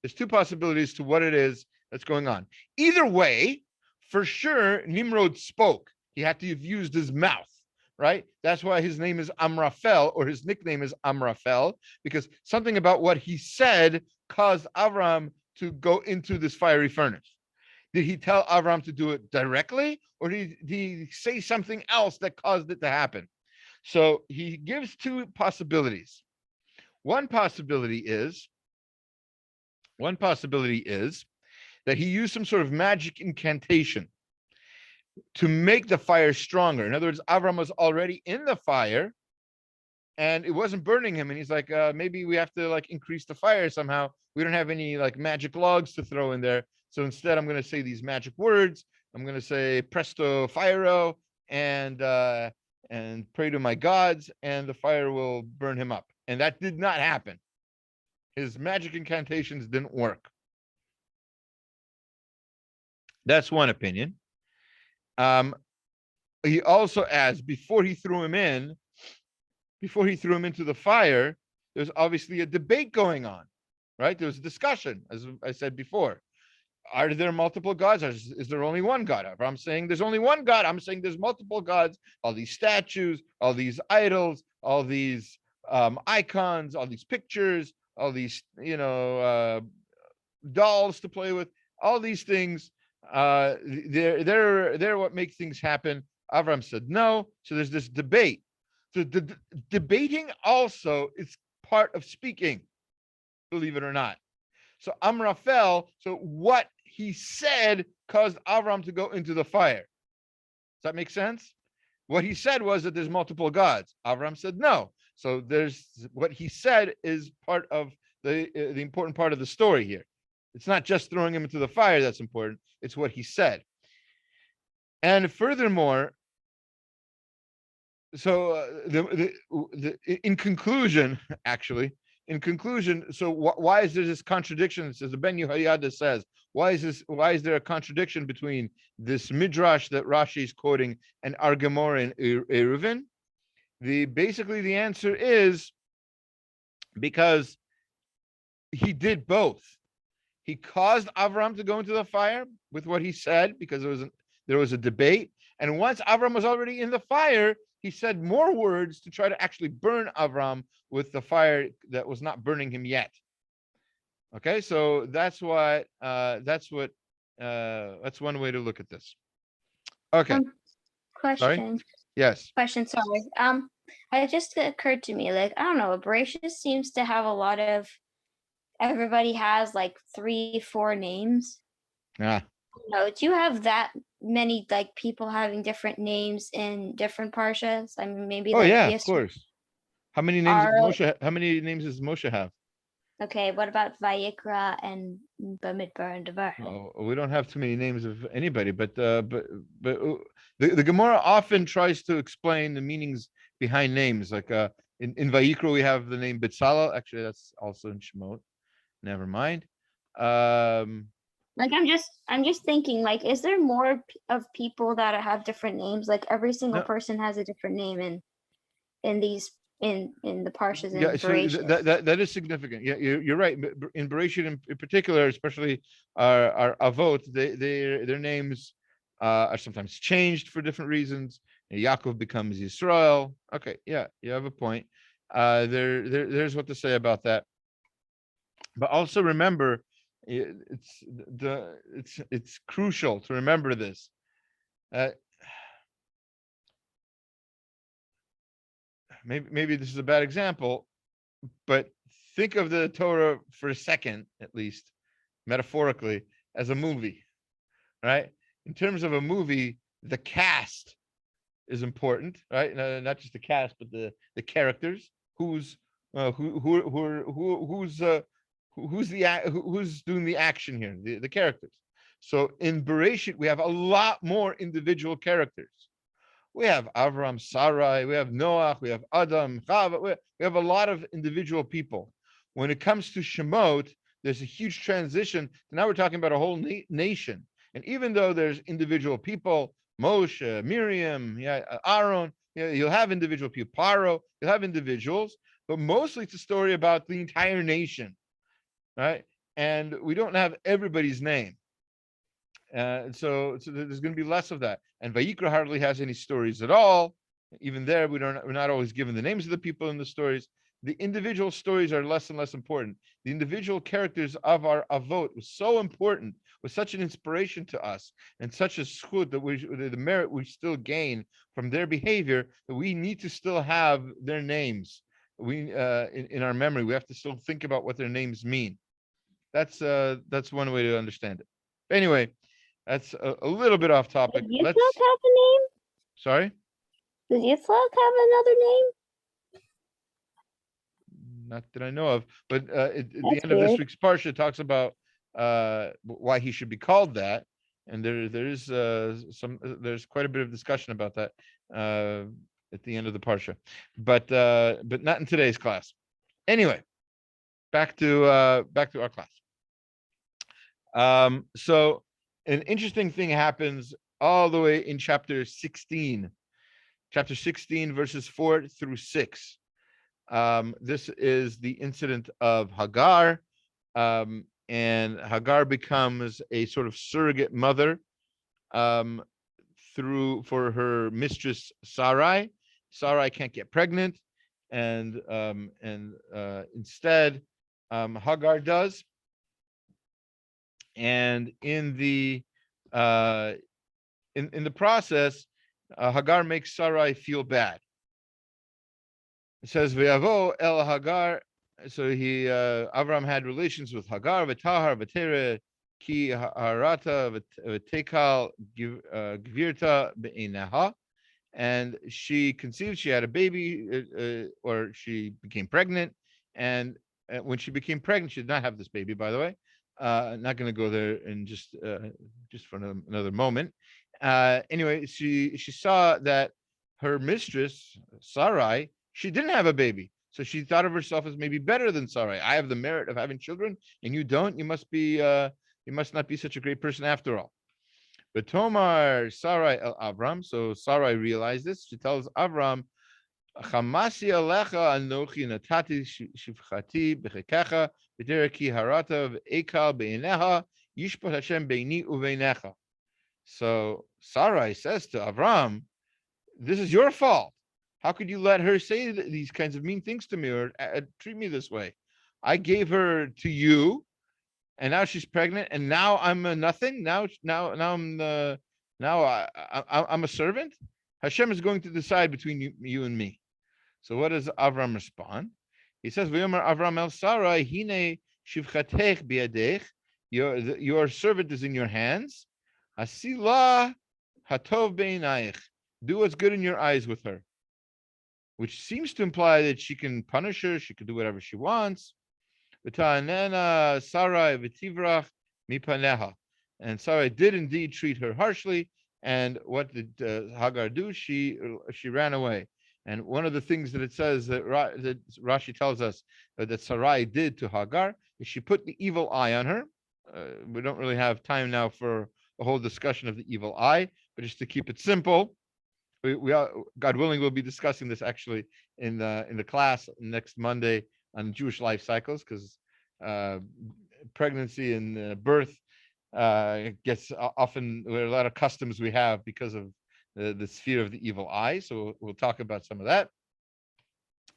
There's two possibilities to what it is that's going on. Either way, for sure, Nimrod spoke. He had to have used his mouth, right? That's why his name is Amrafel, or his nickname is Amrafel, because something about what he said caused Avram to go into this fiery furnace. Did he tell Avram to do it directly, or did he say something else that caused it to happen? So he gives two possibilities. One possibility is that he used some sort of magic incantation to make the fire stronger. In other words, Avram was already in the fire and it wasn't burning him. And he's like, maybe we have to like increase the fire somehow. We don't have any like magic logs to throw in there. So instead, I'm going to say these magic words. I'm going to say presto firo and pray to my gods, and the fire will burn him up. And that did not happen. His magic incantations didn't work. That's one opinion. He also adds, before he threw him into the fire, there's obviously a debate going on, right? There was a discussion, as I said before. Are there multiple gods? Is there only one God? I'm saying there's only one God. I'm saying there's multiple gods. All these statues, all these idols, all these icons, all these pictures, all these dolls to play with. All these things, they're what make things happen. Avram said no. So there's this debate. So the debating also is part of speaking, believe it or not. So Amrafel, so what he said caused Avram to go into the fire. Does that make sense? What he said was that there's multiple gods. Avram said no. So there's what he said is part of the important part of the story here. It's not just throwing him into the fire that's important. It's what he said. And furthermore, so in conclusion, so why is there this contradiction? It says the Ben Yehoyada says, why is there a contradiction between this midrash that Rashi is quoting and our Gemara in Eruvin? Basically the answer is because he did both. He caused Avram to go into the fire with what he said because there was a debate, and once Avram was already in the fire, he said more words to try to actually burn Avram with the fire that was not burning him yet. Okay, so that's one way to look at this. Okay. Question. Sorry? Yes. Question. Sorry. It just occurred to me, like, I don't know, Abrasius seems to have a lot of. Everybody has like 3-4 names. Yeah. No, do you have that many like people having different names in different parshas? I mean, maybe. Oh like yeah, of course. How many names does Moshe have? Okay, what about Vayikra and Bamidbar and Devar? Oh, we don't have too many names of anybody, but the Gemara often tries to explain the meanings behind names. Like in Vayikra we have the name Betzalel. Actually, that's also in Shemot. Never mind. Like I'm just thinking, like, is there more of people that have different names? Like every single No, person has a different name in these in the Parshas yeah, and so Bereshit. that is significant. Yeah, you're right. In Bereshit, in particular, especially our avot, their names are sometimes changed for different reasons. Yaakov becomes Yisrael. Okay, yeah, you have a point. There's what to say about that. But also remember, it's crucial to remember this. Maybe this is a bad example, but think of the Torah for a second, at least metaphorically, as a movie, right? In terms of a movie, the cast is important, right? Not just the cast, but the characters. Who's who's doing the action here? The characters. So in Bereshit, we have a lot more individual characters. We have Avram, Sarai, we have Noach, we have Adam, Chava, we have a lot of individual people. When it comes to Shemot, there's a huge transition. Now we're talking about a whole nation. And even though there's individual people, Moshe, Miriam, Aaron, you'll have individual people, Paro, you'll have individuals, but mostly it's a story about the entire nation, right? And we don't have everybody's name. So there's going to be less of that. And Vayikra hardly has any stories at all. Even there, we're not always given the names of the people in the stories. The individual stories are less and less important. The individual characters of our avot was so important, was such an inspiration to us, and such a schut that the merit we still gain from their behavior, that we need to still have their names. We in our memory, we have to still think about what their names mean. That's one way to understand it. Anyway, that's a little bit off topic. Does Yitzhak have a name? Sorry? Does Yitzhak have another name? Not that I know of, but at the end Weird. of this week's parsha talks about why he should be called that, and there's quite a bit of discussion about that at the end of the parsha, but not in today's class. Anyway, back to our class. So an interesting thing happens all the way in chapter 16, verses 4 through 6. This is the incident of Hagar, and Hagar becomes a sort of surrogate mother for her mistress Sarai. Sarai can't get pregnant, and instead Hagar does. And in the process, Hagar makes Sarai feel bad. It says V'yavo el Hagar. So Avram had relations with Hagar, v'tahar v'tere ki harata v'tekal gvirta be'eneha, and she conceived. She had a baby, or she became pregnant. And when she became pregnant, she did not have this baby, by the way. Not going to go there in just for another moment. Anyway, she saw that her mistress Sarai, she didn't have a baby, so she thought of herself as maybe better than Sarai. I have the merit of having children, and you don't. You must not be such a great person after all. But Tomar Sarai el Avram. So Sarai realized this. She tells Avram, Chamasi alecha anochi natati shivchati bechekecha v'dereki harata v'ekal be'ineha yishpot Hashem beini uveinecha. So Sarai says to Avram, this is your fault. How could you let her say these kinds of mean things to me, or treat me this way? I gave her to you, and now she's pregnant, and now I'm a nothing. Now I'm a servant. Hashem is going to decide between you and me. So what does Avram respond? He says, "V'yomer Avram el Sarai, hine shivchatech biadech. Your servant is in your hands. Asila hatov beinayich. Do what's good in your eyes with her." Which seems to imply that she can punish her. She can do whatever she wants. V'ta'anena Sarai v'tivrach mipaneha. And Sarai did indeed treat her harshly. And what did Hagar do? She ran away. And one of the things that it says that Rashi tells us that Sarai did to Hagar is she put the evil eye on her. we don't really have time now for a whole discussion of the evil eye, but just to keep it simple, we are, God willing, we'll be discussing this actually in the class next Monday on Jewish life cycles, because pregnancy and birth gets often, there are a lot of customs we have because of the sphere of the evil eye. So we'll talk about some of that.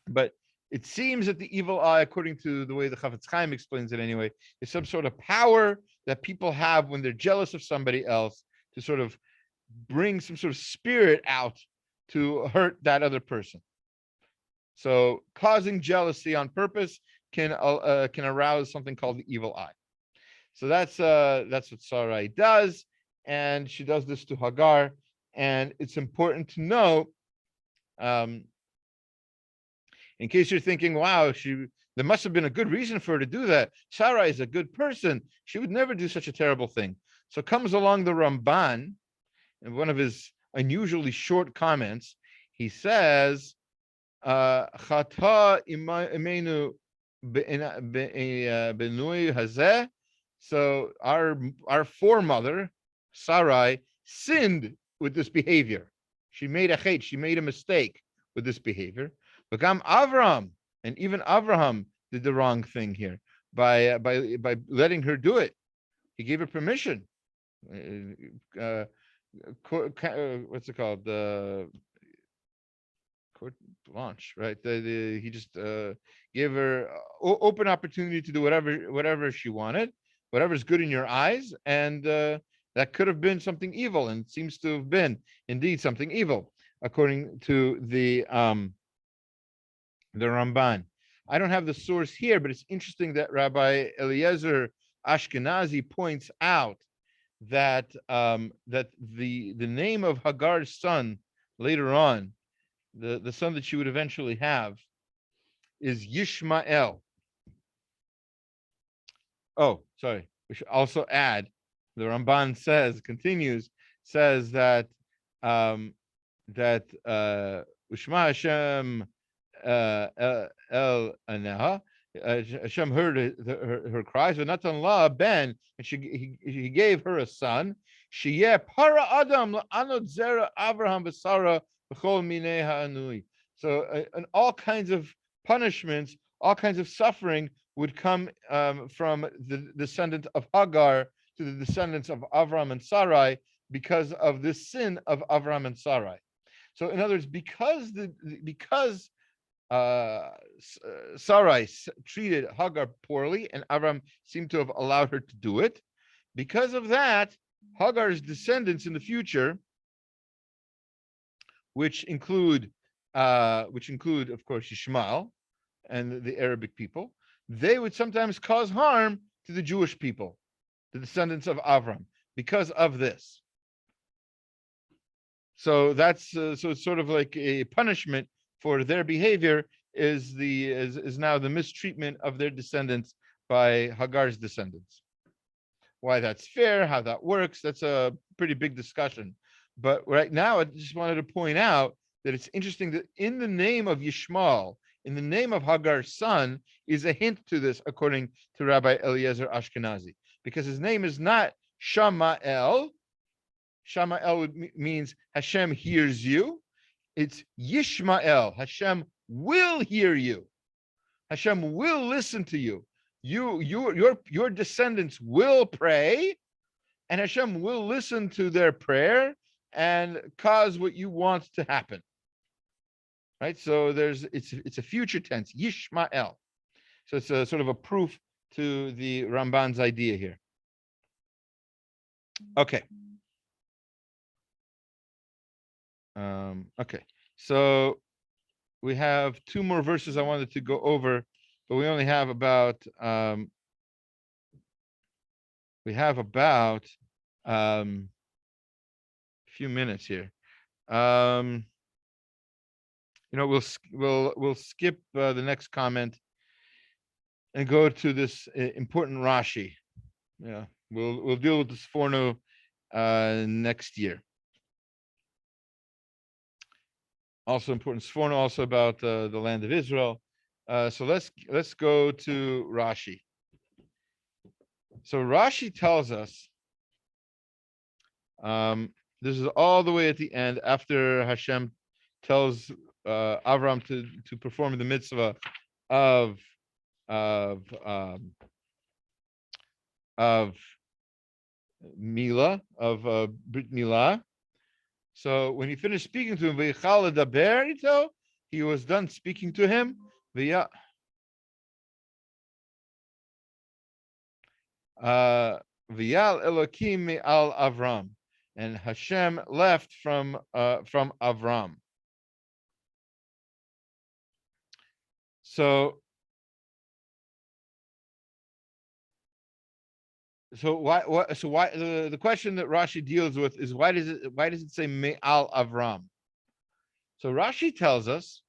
But it seems that the evil eye, according to the way the Chafetz Chaim explains it anyway, is some sort of power that people have when they're jealous of somebody else to sort of bring some sort of spirit out to hurt that other person. So causing jealousy on purpose can arouse something called the evil eye. So that's what Sarai does, and she does this to Hagar. And it's important to know, in case you're thinking, wow, there must have been a good reason for her to do that. Sarai is a good person. She would never do such a terrible thing. So comes along the Ramban, in one of his unusually short comments, he says, Chata imenu benui hazeh. So our foremother, Sarai, sinned with this behavior. She made a hate, she made a mistake with this behavior. Begam Avram, and even Avraham did the wrong thing here by letting her do it. He gave her permission. What's it called? The court blanche, right? He just gave her open opportunity to do whatever she wanted, whatever's good in your eyes, and that could have been something evil, and seems to have been indeed something evil, according to the Ramban. I don't have the source here, but it's interesting that Rabbi Eliezer Ashkenazi points out that that the name of Hagar's son later on, the son that she would eventually have, is Yishmael. Oh, sorry. We should also add, the Ramban continues that Ushma Hashem El Anaha. Hashem heard her cries, but Natan La Ben, and he gave her a son. Sheyeh para Adam anod zera Avraham v'Sara b'chol minei ha'anui. So, and all kinds of punishments, all kinds of suffering would come from the descendant of Hagar to the descendants of Avram and Sarai because of this sin of Avram and Sarai. So, in other words, because Sarai treated Hagar poorly, and Avram seemed to have allowed her to do it. Because of that, Hagar's descendants in the future, which include, of course, Ishmael and the Arabic people, they would sometimes cause harm to the Jewish people, the descendants of Avram, because of this. So that's so it's sort of like a punishment for their behavior is now the mistreatment of their descendants by Hagar's descendants. Why that's fair, how that works, that's a pretty big discussion. But right now, I just wanted to point out that it's interesting that in the name of Yishmael, in the name of Hagar's son, is a hint to this, according to Rabbi Eliezer Ashkenazi, because his name is not Shamael. Shamael means Hashem hears you. It's Yishmael. Hashem will hear you. Hashem will listen to you. Your descendants will pray, and Hashem will listen to their prayer and cause what you want to happen. Right? So it's a future tense, Yishmael. So it's a sort of a proof to the Ramban's idea here. Okay. Okay. So we have two more verses I wanted to go over, but we only have about a few minutes here. We'll skip the next comment and go to this important Rashi. Yeah, we'll deal with this Sforno next year. Also important Sforno, also about the land of Israel. So let's go to Rashi. So Rashi tells us, this is all the way at the end after Hashem tells Avram to perform the mitzvah of Mila, of Brit Milah. So when he finished speaking to him, he was done speaking to him. V'yal Elokim al Avram, and Hashem left from Avram. So why the question that Rashi deals with is why does it say Me'al Avram? So Rashi tells us,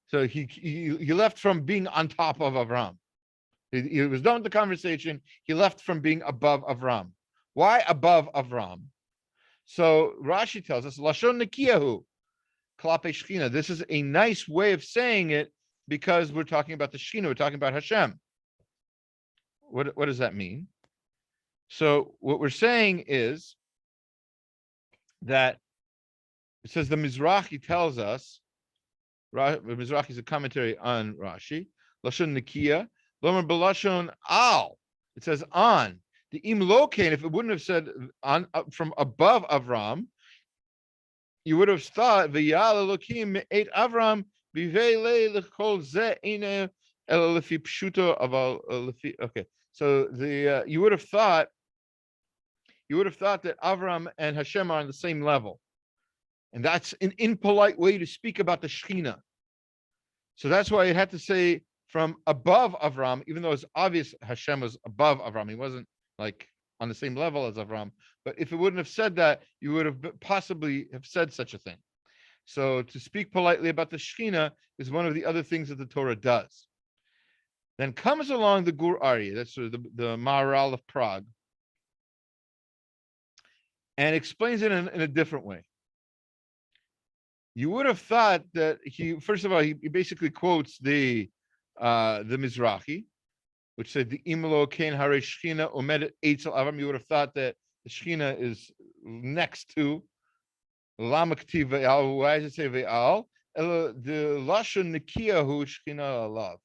so he left from being on top of Avram. He was done with the conversation. He left from being above Avram. Why above Avram? So Rashi tells us Lashon Nekiyahu Klape Shechina. This is a nice way of saying it because we're talking about the Shechina. We're talking about Hashem. What does that mean? So what we're saying is that it says the Mizrahi tells us, Mizrahi is a commentary on Rashi, Lashon Nikiya, Lomer Belashon Al. It says on. The Im Lokain, if it wouldn't have said on from above Avram, you would have thought V'yal Elokim ate Avram bivei lechol ze ine el lefi pshuto aval lefi. Okay, so the you would have thought that Avram and Hashem are on the same level, and that's an impolite way to speak about the Shechina. So that's why it had to say from above Avram, even though it's obvious Hashem was above Avram. He wasn't like on the same level as Avram. But if it wouldn't have said that, you would have possibly have said such a thing. So to speak politely about the Shechina is one of the other things that the Torah does. Then comes along the Gur Aryeh, that's sort of the Maharal of Prague, and explains it in a different way. You would have thought that first of all, he basically quotes the Mizrahi, which said the Imlo Kain Hare Shechina Omedet Eitzel Avram. You would have thought that the Shechina is next to Lamakti Ve'al. Why does it say Ve'al? The Lashon Nikiyahu Shechina Alav.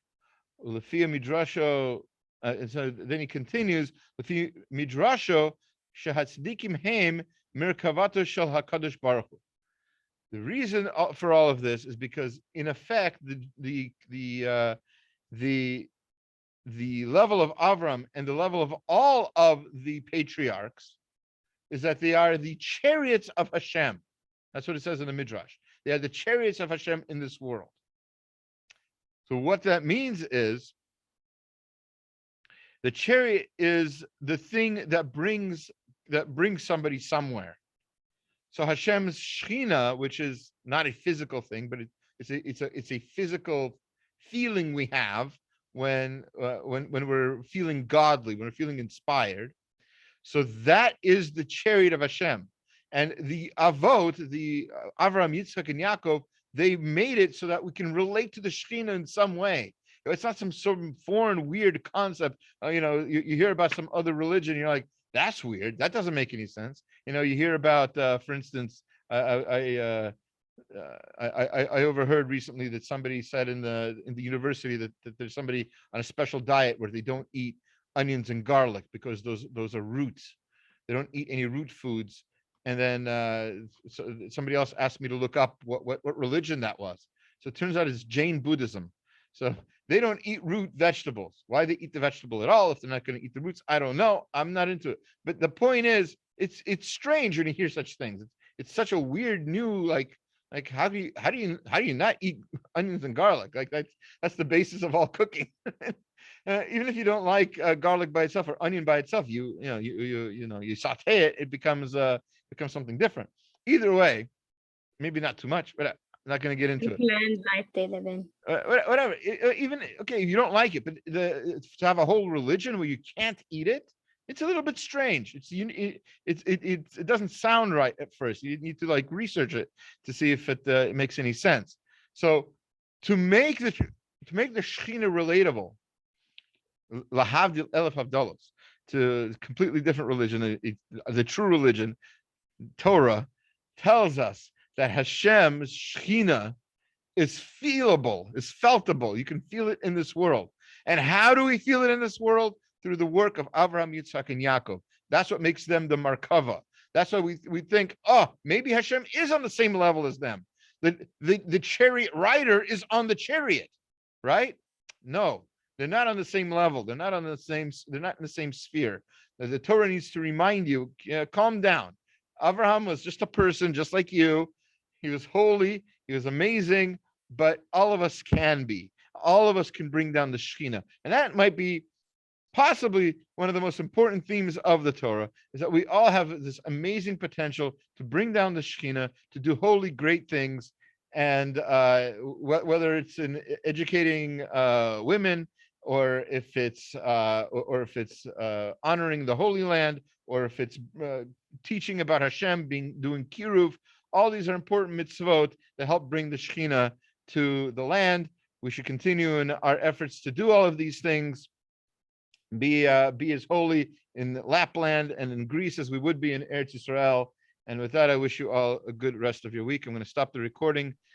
Lefia Midrasho. And so then he continues. Lefia Midrasho Shehatzdikim Heim Merkavato Shel Hakadosh Baruch Hu. The reason for all of this is because, in effect, the level of Avram and the level of all of the patriarchs is that they are the chariots of Hashem. That's what it says in the Midrash. They are the chariots of Hashem in this world. So what that means is the chariot is the thing that brings somebody somewhere. So Hashem's Shechina, which is not a physical thing, but it's a physical feeling we have when we're feeling godly, when we're feeling inspired. So that is the chariot of Hashem. And the Avot, the Avraham, Yitzchak, and Yaakov, they made it so that we can relate to the Shechina in some way. It's not some sort of foreign, weird concept. You hear about some other religion, you're like, that's weird. That doesn't make any sense. You hear about, for instance, I overheard recently that somebody said in the university that there's somebody on a special diet where they don't eat onions and garlic because those are roots. They don't eat any root foods. And then so somebody else asked me to look up what religion that was. So it turns out it's Jain Buddhism. So they don't eat root vegetables. Why they eat the vegetable at all if they're not going to eat the roots? I don't know. I'm not into it. But the point is, it's strange when you hear such things. It's such a weird new like how do you not eat onions and garlic? Like that's the basis of all cooking. Even if you don't like garlic by itself or onion by itself, you saute it, it becomes something different. Either way, maybe not too much, but I'm not going to get into it. Life they live in. Whatever. Even okay, if you don't like it, but to have a whole religion where you can't eat it, it's a little bit strange. It doesn't sound right at first. You need to like research it to see if it makes any sense. So to make the Shechina relatable, lahavdil elef havdalos, to a completely different religion, the true religion, Torah, tells us that Hashem's Shechina is feelable, is feltable. You can feel it in this world. And how do we feel it in this world? Through the work of Avram, Yitzhak, and Yaakov. That's what makes them the Markava. That's why we think, oh, maybe Hashem is on the same level as them. The chariot rider is on the chariot, right? No, they're not on the same level. They're not in the same sphere. The Torah needs to remind you, calm down. Avraham was just a person, just like you. He was holy, he was amazing, but all of us can be. All of us can bring down the Shekhinah. And that might be possibly one of the most important themes of the Torah, is that we all have this amazing potential to bring down the Shekhinah, to do holy, great things. And whether it's in educating women, or if it's honoring the Holy Land, or if it's teaching about Hashem, doing kiruv, all these are important mitzvot that help bring the Shekhinah to the land. We should continue in our efforts to do all of these things, be as holy in Lapland and in Greece as we would be in Eretz Yisrael. And with that, I wish you all a good rest of your week. I'm going to stop the recording.